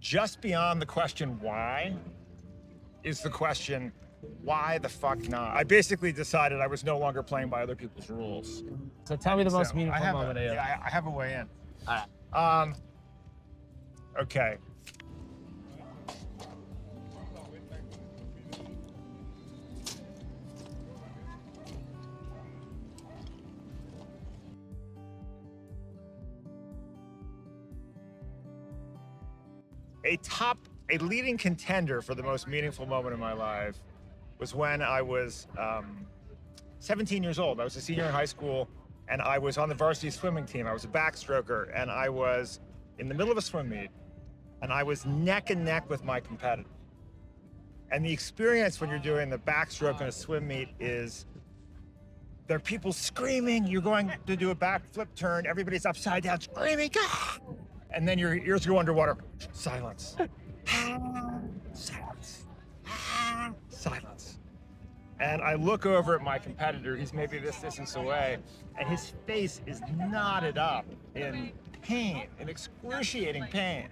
just beyond the question why is the question, why the fuck not? I basically decided I was no longer playing by other people's rules. So tell me the most meaningful moment of your life. I have a way in. All right. Okay. A leading contender for the most meaningful moment of my life was when I was 17 years old. I was a senior in high school, and I was on the varsity swimming team. I was a backstroker, and I was in the middle of a swim meet, and I was neck and neck with my competitor. And the experience when you're doing the backstroke in a swim meet is there are people screaming, you're going to do a backflip turn, everybody's upside down screaming, ah! And then your ears go underwater. Silence. Silence. Silence. And I look over at my competitor, he's maybe this distance away, and his face is knotted up in pain, in excruciating pain.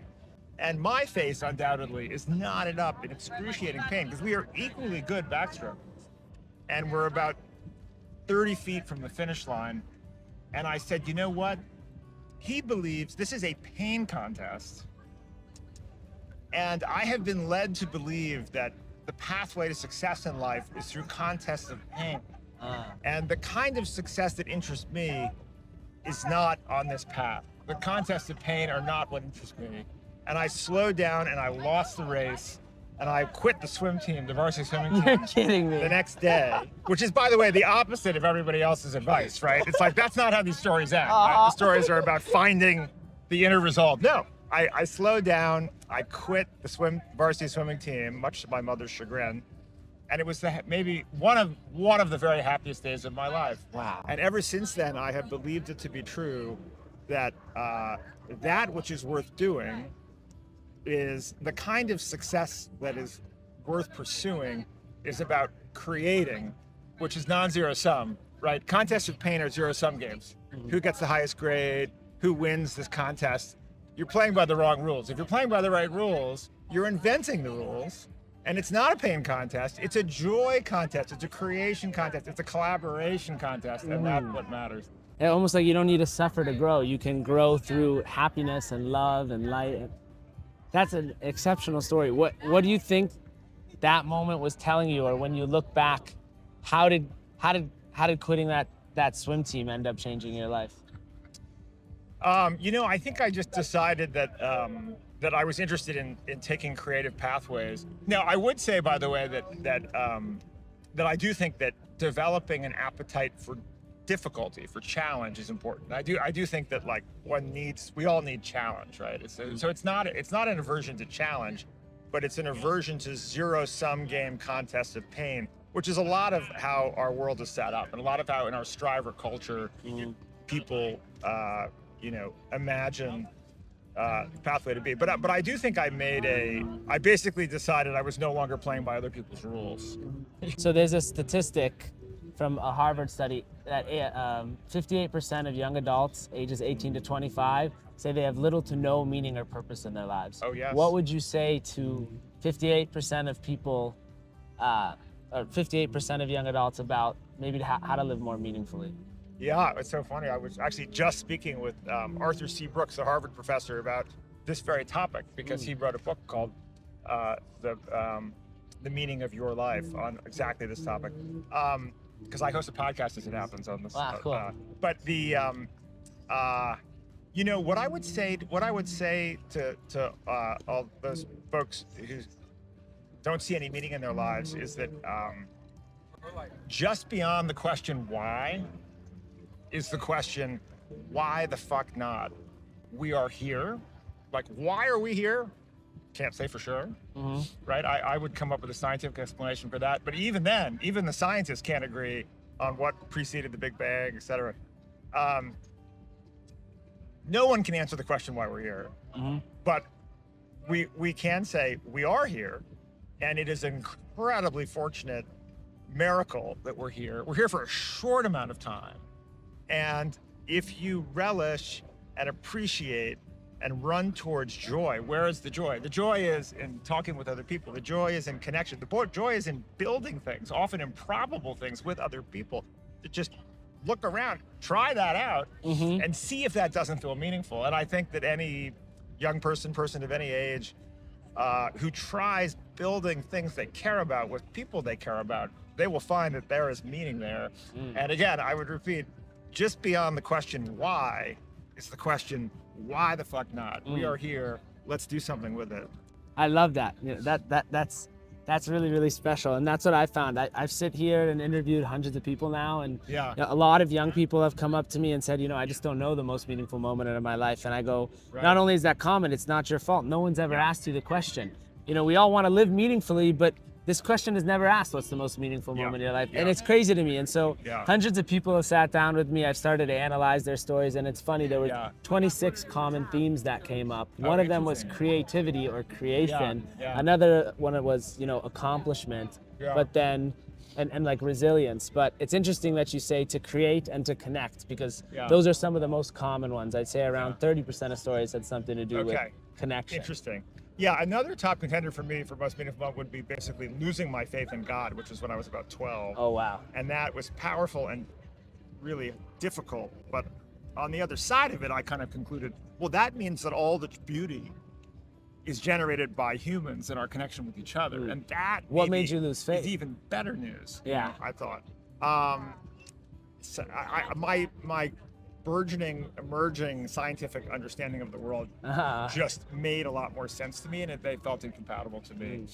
And my face, undoubtedly, is knotted up in excruciating pain because we are equally good backstrokers. And we're about 30 feet from the finish line. And I said, you know what? He believes this is a pain contest. And I have been led to believe that the pathway to success in life is through contests of pain. And the kind of success that interests me is not on this path. The contests of pain are not what interests me. And I slowed down and I lost the race. And I quit the swim team, the varsity swimming team. You're kidding me. The next day, which is, by the way, the opposite of everybody else's advice, right? It's like, that's not how these stories end. Right? The stories are about finding the inner resolve. No, I slowed down. I quit the varsity swimming team, much to my mother's chagrin. And it was maybe one of the very happiest days of my life. Wow. And ever since then, I have believed it to be true that that which is worth doing is the kind of success that is worth pursuing is about creating, which is non-zero sum, right? Contests of pain are zero-sum games. Who gets the highest grade? Who wins this contest? You're playing by the wrong rules. If you're playing by the right rules, you're inventing the rules, and it's not a pain contest. It's a joy contest. It's a creation contest. It's a collaboration contest, and that's what matters. Yeah, almost like you don't need to suffer to grow. You can grow through happiness and love and light. That's an exceptional story. What do you think that moment was telling you, or when you look back, how did quitting that swim team end up changing your life? I think I just decided that that I was interested in taking creative pathways. Now, I would say, by the way, that I do think that developing an appetite for difficulty, for challenge, is important. I do think that, like, we all need challenge, right? So it's not an aversion to challenge, but it's an aversion to zero-sum game contests of pain, which is a lot of how our world is set up, and a lot of how in our striver culture, people imagine the pathway to be. But I do think I basically decided I was no longer playing by other people's rules. So there's a statistic from a Harvard study that 58% of young adults ages 18 to 25 say they have little to no meaning or purpose in their lives. Oh, yes. What would you say to 58% of people, or 58% of young adults, about maybe how to live more meaningfully? Yeah, it's so funny. I was actually just speaking with Arthur C. Brooks, a Harvard professor, about this very topic, because he wrote a book called The Meaning of Your Life on exactly this topic. Because I host a podcast as it happens on this. Wow, cool. But the, what I would say to all those folks who don't see any meaning in their lives is that just beyond the question why is the question, why the fuck not? We are here. Like, why are we here? Can't say for sure, right? I would come up with a scientific explanation for that. But even then, even the scientists can't agree on what preceded the Big Bang, et cetera. No one can answer the question why we're here. But we can say we are here, and it is an incredibly fortunate miracle that we're here. We're here for a short amount of time. And if you relish and appreciate and run towards joy. Where is the joy? The joy is in talking with other people. The joy is in connection. The joy is in building things, often improbable things with other people. Just look around, try that out, and see if that doesn't feel meaningful. And I think that any young person of any age, who tries building things they care about with people they care about, they will find that there is meaning there. And again, I would repeat, just beyond the question why, is the question, why the fuck not? We are here, let's do something with it. I love that. You know, that's really, really special. And that's what I found. I've sit here and interviewed hundreds of people now, and Yeah. you know, a lot of young people have come up to me and said, you know, I just don't know the most meaningful moment in my life. And I go, not only is that common, it's not your fault. No one's ever asked you the question. You know, we all want to live meaningfully, but this question is never asked, what's the most meaningful moment in your life? And it's crazy to me. And so hundreds of people have sat down with me. I've started to analyze their stories, and it's funny, there were 26 common themes that came up. One of them was creativity or creation. Another one was, you know, accomplishment, but then, and like resilience. But it's interesting that you say to create and to connect, because those are some of the most common ones. I'd say around 30% of stories had something to do with connection. Interesting. Yeah, another top contender for me for most meaningful moment would be basically losing my faith in God, which was when I was about 12. Oh, wow. And that was powerful and really difficult. But on the other side of it, I kind of concluded, well, that means that all the beauty is generated by humans and our connection with each other. And that what made you lose faith? Is even better news. Yeah. You know, I thought. So my burgeoning, emerging scientific understanding of the world just made a lot more sense to me, and they felt incompatible to me.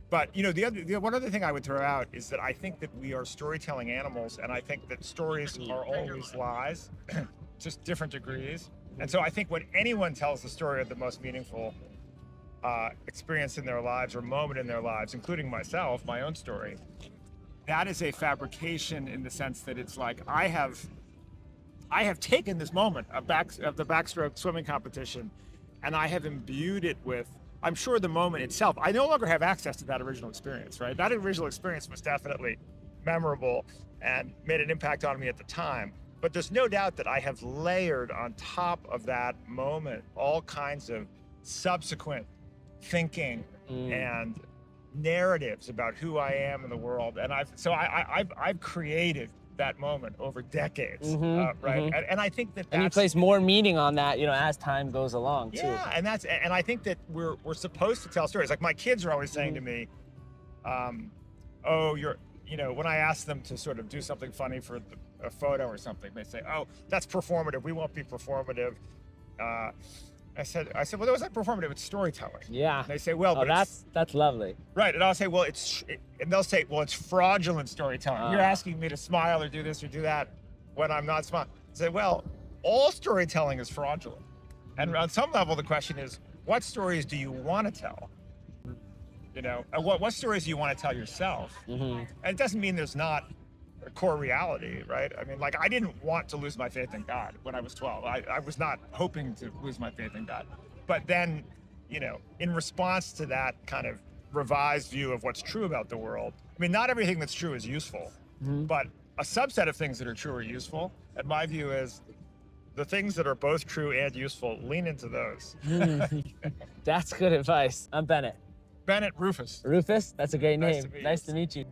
But you know, the one other thing I would throw out is that I think that we are storytelling animals, and I think that stories are always lies, just different degrees. And so I think when anyone tells the story of the most meaningful experience in their lives or moment in their lives, including myself, my own story, that is a fabrication in the sense that it's like I have taken this moment of the backstroke swimming competition, and I have imbued it with, I'm sure, the moment itself. I no longer have access to that original experience, right? That original experience was definitely memorable and made an impact on me at the time. But there's no doubt that I have layered on top of that moment all kinds of subsequent thinking and narratives about who I am in the world. And I've created that moment over decades, right? And I think that and you place more meaning on that, you know, as time goes along too. Yeah, and I think that we're supposed to tell stories. Like my kids are always saying to me, "Oh, you know," when I ask them to sort of do something funny for a photo or something, they say, "Oh, that's performative. We won't be performative." I said, well, that was not performative, it's storytelling. Yeah. And they say, well, but that's lovely. Right, and I'll say, well, and they'll say, well, it's fraudulent storytelling. You're asking me to smile or do this or do that when I'm not smiling. I say, well, all storytelling is fraudulent. And on some level, the question is, what stories do you want to tell? You know, what stories do you want to tell yourself? And it doesn't mean there's not a core reality, right? I mean, like, I didn't want to lose my faith in God when I was 12. I was not hoping to lose my faith in God. But then, you know, in response to that kind of revised view of what's true about the world, I mean, not everything that's true is useful, but a subset of things that are true are useful. And my view is the things that are both true and useful, lean into those. That's good advice. I'm Bennett. Bennett Rufus. Rufus? That's a great name. Nice to meet you. Nice to meet you.